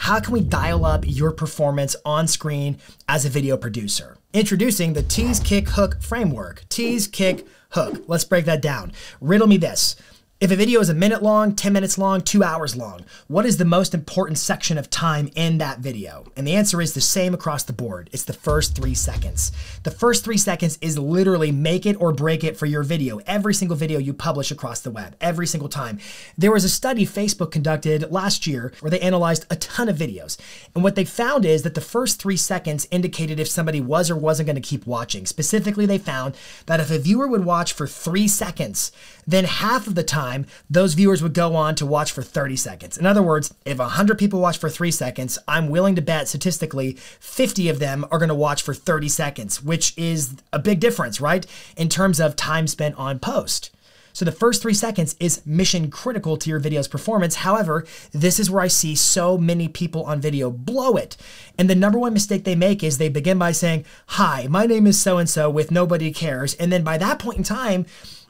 how can we dial up your performance on screen as a video producer? Introducing the tease, kick, hook framework. Tease, kick, hook. Let's break that down. Riddle me this. If a video is a minute long, 10 minutes long, 2 hours long, what is the most important section of time in that video? And the answer is the same across the board. It's the first 3 seconds. The first 3 seconds is literally make it or break it for your video. Every single video you publish across the web, every single time. There was a study Facebook conducted last year where they analyzed a ton of videos. And what they found is that the first 3 seconds indicated if somebody was or wasn't going to keep watching. Specifically, they found that if a viewer would watch for 3 seconds, then half of the time, those viewers would go on to watch for 30 seconds. In other words, if 100 people watch for 3 seconds, I'm willing to bet statistically 50 of them are going to watch for 30 seconds, which is a big difference, right? In terms of time spent on post. So the first 3 seconds is mission critical to your video's performance. However, this is where I see so many people on video blow it. And the number one mistake they make is they begin by saying, "Hi, my name is so-and-so with nobody cares." And then by that point in time,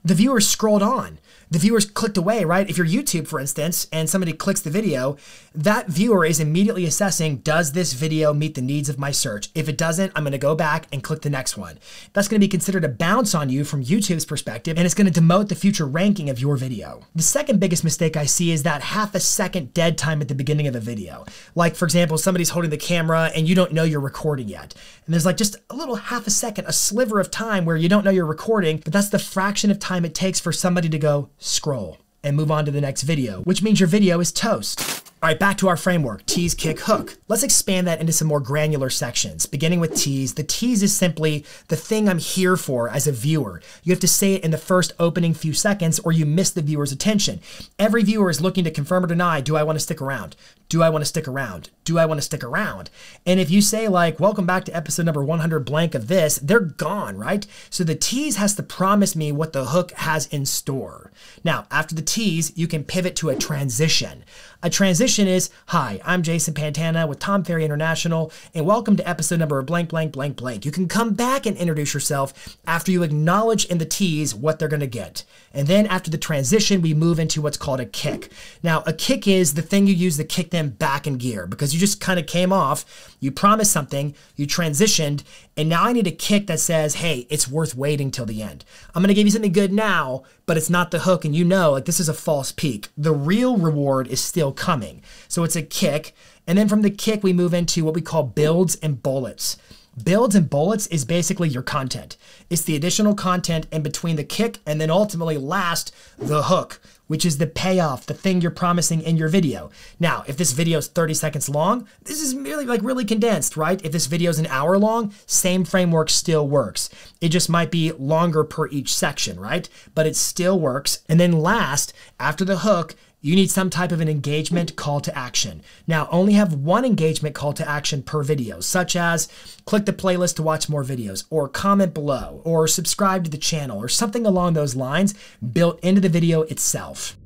the viewers scrolled on. The viewers clicked away, right? If you're YouTube, for instance, and somebody clicks the video, that viewer is immediately assessing, does this video meet the needs of my search? If it doesn't, I'm gonna go back and click the next one. That's gonna be considered a bounce on you from YouTube's perspective, and it's gonna demote the future ranking of your video. The second biggest mistake I see is that half a second dead time at the beginning of a video. Like, for example, somebody's holding the camera and you don't know you're recording yet. And there's like just a little half a second, a sliver of time where you don't know you're recording, but that's the fraction of time it takes for somebody to go scroll and move on to the next video, which means your video is toast. All right, back to our framework, tease, kick, hook. Let's expand that into some more granular sections. Beginning with tease. The tease is simply the thing I'm here for as a viewer. You have to say it in the first opening few seconds or you miss the viewer's attention. Every viewer is looking to confirm or deny, do I want to stick around? Do I want to stick around? Do I want to stick around? And if you say like, welcome back to episode number 100 blank of this, they're gone, right? So the tease has to promise me what the hook has in store. Now, after the tease, you can pivot to a transition. A transition is, hi, I'm Jason Pantana with Tom Ferry International, and welcome to episode number blank, blank, blank, blank. You can come back and introduce yourself after you acknowledge in the tease what they're gonna get. And then after the transition, we move into what's called a kick. Now, a kick is the thing you use to kick them back in gear because you just kind of came off, you promised something, you transitioned, and now I need a kick that says, hey, it's worth waiting till the end. I'm gonna give you something good now, but it's not the hook, and you know, like this is a false peak. The real reward is still coming. So it's a kick, and then from the kick, we move into what we call builds and bullets. Builds and bullets is basically your content. It's the additional content in between the kick and then ultimately last, the hook, which is the payoff, the thing you're promising in your video. Now, if this video is 30 seconds long, this is really condensed, right? If this video is an hour long, same framework still works. It just might be longer per each section, right? But it still works. And then last, after the hook, you need some type of an engagement call to action. Now, only have one engagement call to action per video, such as click the playlist to watch more videos, or comment below, or subscribe to the channel, or something along those lines built into the video itself.